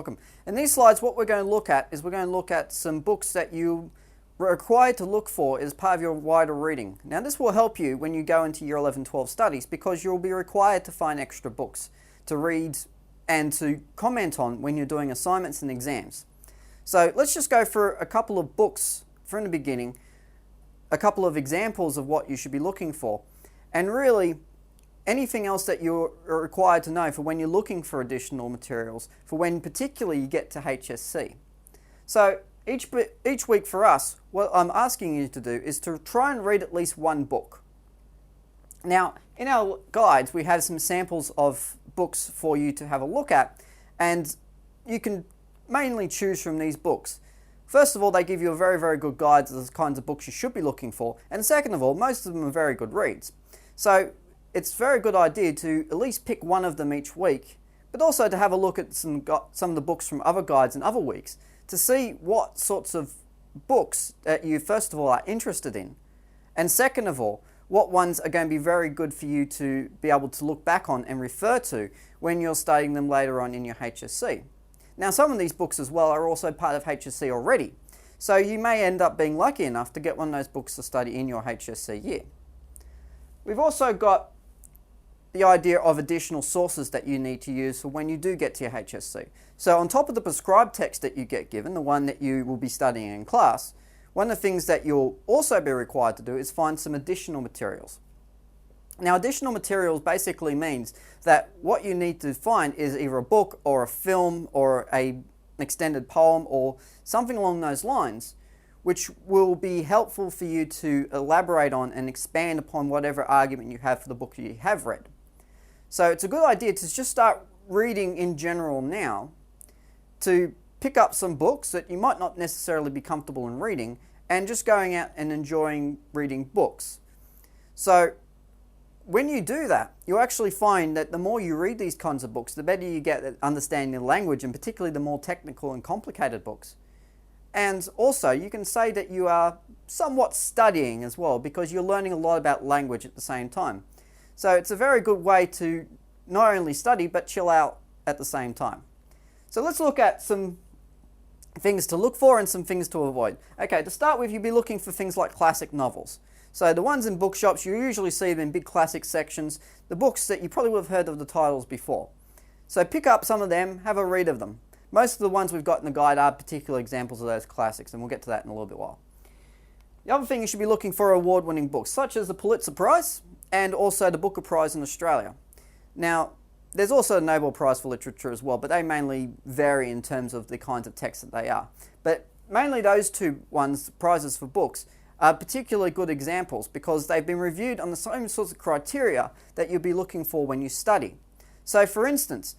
Welcome. In these slides, what we're going to look at is we're going to look at some books that you are required to look for as part of your wider reading. Now, this will help you when you go into Year 11-12 studies because you'll be required to find extra books to read and to comment on when you're doing assignments and exams. So let's just go through a couple of books from the beginning, a couple of examples of what you should be looking for, and really anything else that you're required to know for when you're looking for additional materials, for when particularly you get to HSC. So each week for us, what I'm asking you to do is to try and read at least one book. Now, in our guides, we have some samples of books for you to have a look at, and you can mainly choose from these books. First of all, they give you a very, very good guide to the kinds of books you should be looking for, and second of all, most of them are very good reads. So it's a very good idea to at least pick one of them each week, but also to have a look at some of the books from other guides in other weeks to see what sorts of books that you first of all are interested in, and second of all, what ones are going to be very good for you to be able to look back on and refer to when you're studying them later on in your HSC. Now, some of these books as well are also part of HSC already, so you may end up being lucky enough to get one of those books to study in your HSC year. We've also got the idea of additional sources that you need to use for when you do get to your HSC. So on top of the prescribed text that you get given, the one that you will be studying in class, one of the things that you'll also be required to do is find some additional materials. Now, additional materials basically means that what you need to find is either a book or a film or an extended poem or something along those lines, which will be helpful for you to elaborate on and expand upon whatever argument you have for the book you have read. So it's a good idea to just start reading in general now, to pick up some books that you might not necessarily be comfortable in reading, and just going out and enjoying reading books. So when you do that, you'll actually find that the more you read these kinds of books, the better you get at understanding the language, and particularly the more technical and complicated books. And also, you can say that you are somewhat studying as well, because you're learning a lot about language at the same time. So it's a very good way to not only study, but chill out at the same time. So let's look at some things to look for and some things to avoid. Okay, to start with, you'll be looking for things like classic novels. So the ones in bookshops, you usually see them in big classic sections, the books that you probably would have heard of the titles before. So pick up some of them, have a read of them. Most of the ones we've got in the guide are particular examples of those classics, and we'll get to that in a little bit while. The other thing you should be looking for are award-winning books, such as the Pulitzer Prize and also the Booker Prize in Australia. Now, there's also a Nobel Prize for Literature as well, but they mainly vary in terms of the kinds of texts that they are. But mainly those two ones, prizes for books, are particularly good examples because they've been reviewed on the same sorts of criteria that you'll be looking for when you study. So, for instance,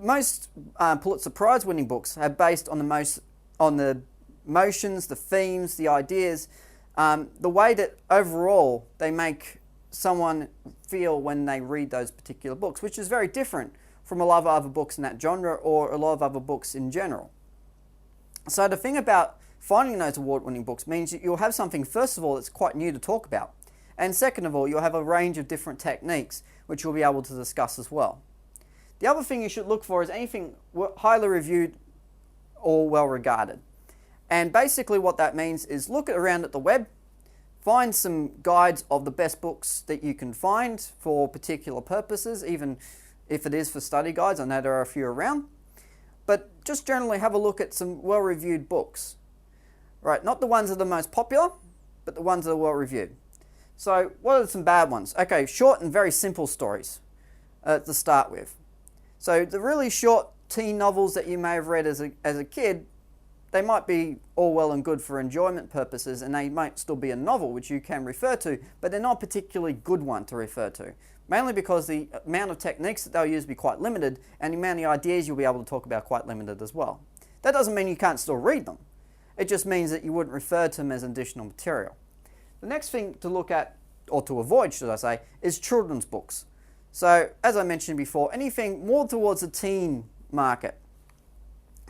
most Pulitzer Prize winning books are based on the motions, the themes, the ideas, the way that overall they make someone feel when they read those particular books, which is very different from a lot of other books in that genre or a lot of other books in general. So the thing about finding those award-winning books means that you'll have something, first of all, that's quite new to talk about, and second of all, you'll have a range of different techniques which you'll be able to discuss as well. The other thing you should look for is anything highly reviewed or well regarded. And basically what that means is look around at the web, find some guides of the best books that you can find for particular purposes, even if it is for study guides. I know there are a few around. But just generally have a look at some well-reviewed books. Right, not the ones that are the most popular, but the ones that are well-reviewed. So what are some bad ones? Okay, short and very simple stories to start with. So the really short teen novels that you may have read as a kid, they might be all well and good for enjoyment purposes, and they might still be a novel which you can refer to, but they're not a particularly good one to refer to. Mainly because the amount of techniques that they'll use will be quite limited, and the amount of ideas you'll be able to talk about quite limited as well. That doesn't mean you can't still read them. It just means that you wouldn't refer to them as additional material. The next thing to look at, or to avoid should I say, is children's books. So, as I mentioned before, anything more towards the teen market.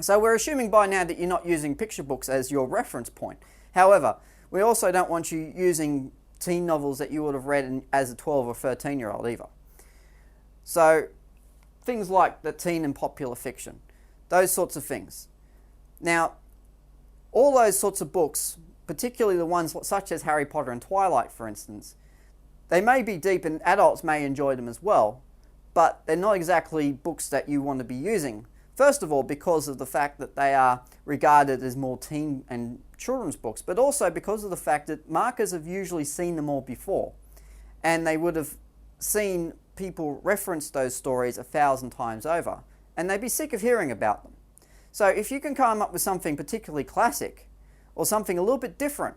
So we're assuming by now that you're not using picture books as your reference point. However, we also don't want you using teen novels that you would have read as a 12 or 13-year-old either. So things like the teen and popular fiction. those sorts of things. Now, all those sorts of books, particularly the ones such as Harry Potter and Twilight, for instance, they may be deep and adults may enjoy them as well, but they're not exactly books that you want to be using. First of all, because of the fact that they are regarded as more teen and children's books, but also because of the fact that markers have usually seen them all before, and they would have seen people reference those stories 1,000 times over, and they'd be sick of hearing about them. So if you can come up with something particularly classic, or something a little bit different,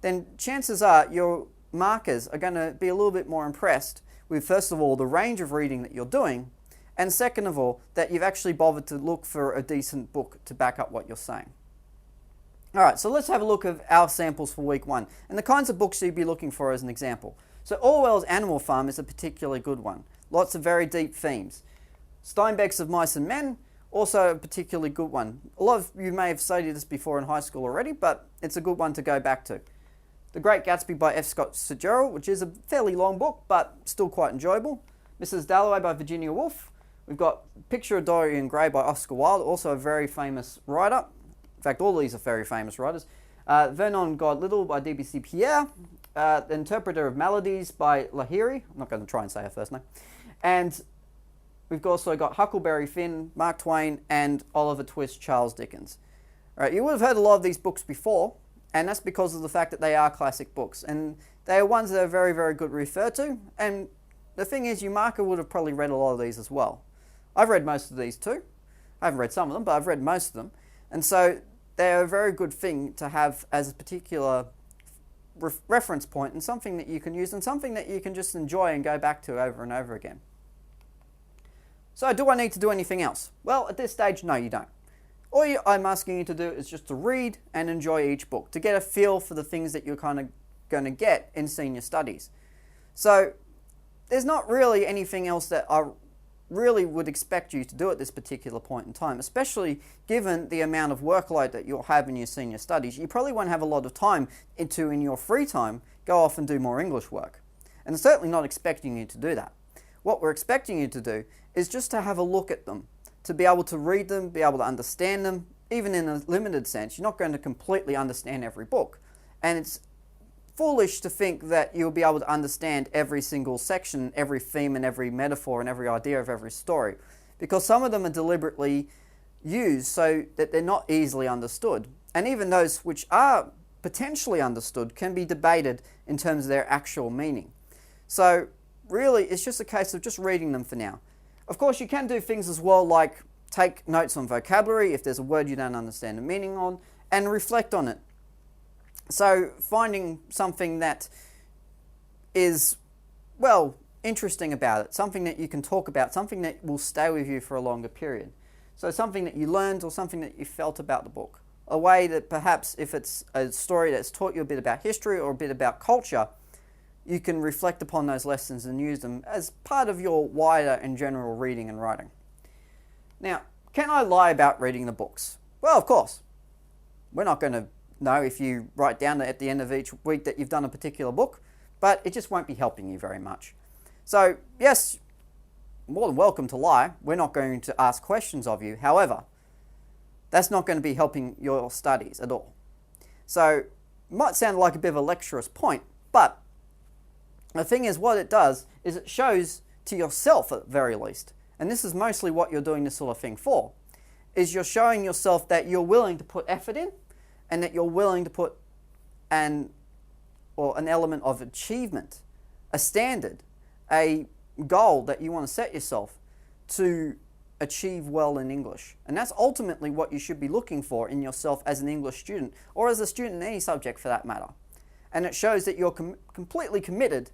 then chances are your markers are going to be a little bit more impressed with, first of all, the range of reading that you're doing, and second of all, that you've actually bothered to look for a decent book to back up what you're saying. Alright, so let's have a look at our samples for week 1, and the kinds of books you'd be looking for as an example. So Orwell's Animal Farm is a particularly good one. Lots of very deep themes. Steinbeck's Of Mice and Men, also a particularly good one. A lot of you may have studied this before in high school already, but it's a good one to go back to. The Great Gatsby by F. Scott Fitzgerald, which is a fairly long book, but still quite enjoyable. Mrs. Dalloway by Virginia Woolf. We've got Picture of Dorian Gray by Oscar Wilde, also a very famous writer. In fact, all these are very famous writers. Vernon Godlittle by D.B.C. Pierre. The Interpreter of Maladies by Lahiri. I'm not going to try and say her first name. And we've also got Huckleberry Finn, Mark Twain, and Oliver Twist, Charles Dickens. All right, you would have heard a lot of these books before, and that's because of the fact that they are classic books. And they are ones that are very, very good to refer to. And the thing is, your marker would have probably read a lot of these as well. I've read most of these too. I haven't read some of them, but I've read most of them. And so they're a very good thing to have as a particular reference point, and something that you can use, and something that you can just enjoy and go back to over and over again. So do I need to do anything else? Well, at this stage, no, you don't. All I'm asking you to do is just to read and enjoy each book, to get a feel for the things that you're kind of going to get in senior studies. So there's not really anything else that I really would expect you to do at this particular point in time, especially given the amount of workload that you'll have in your senior studies. You probably won't have a lot of time in your free time, go off and do more English work. And certainly not expecting you to do that. What we're expecting you to do is just to have a look at them, to be able to read them, be able to understand them, even in a limited sense. You're not going to completely understand every book. And it's foolish to think that you'll be able to understand every single section, every theme and every metaphor and every idea of every story, because some of them are deliberately used so that they're not easily understood. And even those which are potentially understood can be debated in terms of their actual meaning. So really, it's just a case of just reading them for now. Of course, you can do things as well, like take notes on vocabulary if there's a word you don't understand the meaning on, and reflect on it. So finding something that is, well, interesting about it, something that you can talk about, something that will stay with you for a longer period. So something that you learned or something that you felt about the book. A way that perhaps if it's a story that's taught you a bit about history or a bit about culture, you can reflect upon those lessons and use them as part of your wider and general reading and writing. Now, can I lie about reading the books? Well, of course. We're not going to know if you write down at the end of each week that you've done a particular book, but it just won't be helping you very much. So, yes, more than welcome to lie. We're not going to ask questions of you. However, that's not going to be helping your studies at all. So, it might sound like a bit of a lecturous point, but the thing is, what it does is it shows to yourself at the very least, and this is mostly what you're doing this sort of thing for, is you're showing yourself that you're willing to put effort in, and that you're willing to put an element of achievement, a standard, a goal that you want to set yourself to achieve well in English. And that's ultimately what you should be looking for in yourself as an English student, or as a student in any subject for that matter. And it shows that you're completely committed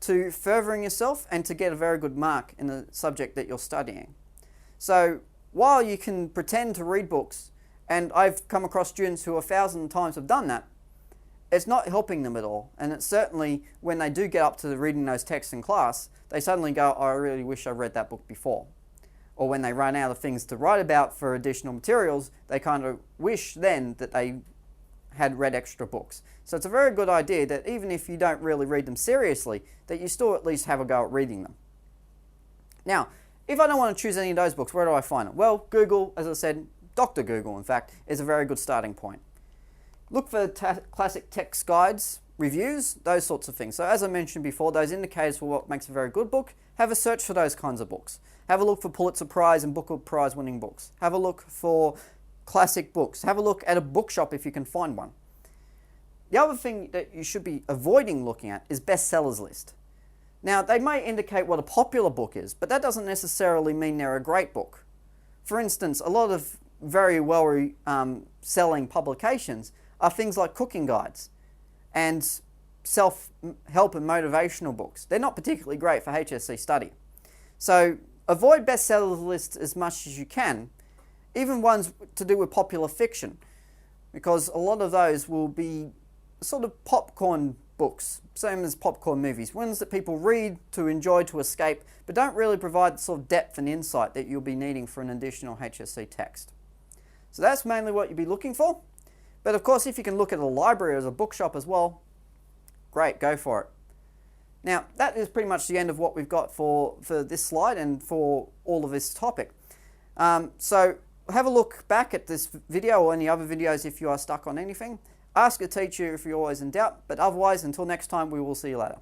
to furthering yourself and to get a very good mark in the subject that you're studying. So while you can pretend to read books, and I've come across students who 1,000 times have done that, it's not helping them at all. And it's certainly, when they do get up to reading those texts in class, they suddenly go, oh, I really wish I read that book before. Or when they run out of things to write about for additional materials, they kind of wish then that they had read extra books. So it's a very good idea that even if you don't really read them seriously, that you still at least have a go at reading them. Now, If I don't want to choose any of those books, where do I find it? Well, Google, as I said, Dr. Google, in fact, is a very good starting point. Look for classic text guides, reviews, those sorts of things. So as I mentioned before, those indicators for what makes a very good book, have a search for those kinds of books. Have a look for Pulitzer Prize and Booker Prize winning books. Have a look for classic books. Have a look at a bookshop if you can find one. The other thing that you should be avoiding looking at is bestsellers list. Now, they may indicate what a popular book is, but that doesn't necessarily mean they're a great book. For instance, a lot of very well selling publications are things like cooking guides and self-help and motivational books. They're not particularly great for HSC study. So avoid bestsellers lists as much as you can, even ones to do with popular fiction, because a lot of those will be sort of popcorn books, same as popcorn movies, ones that people read to enjoy, to escape, but don't really provide the sort of depth and insight that you'll be needing for an additional HSC text. So that's mainly what you'll be looking for. But of course, if you can look at a library or a bookshop as well, great, go for it. Now, that is pretty much the end of what we've got for this slide and for all of this topic. So have a look back at this video or any other videos if you are stuck on anything. Ask a teacher if you're always in doubt, but otherwise, until next time, we will see you later.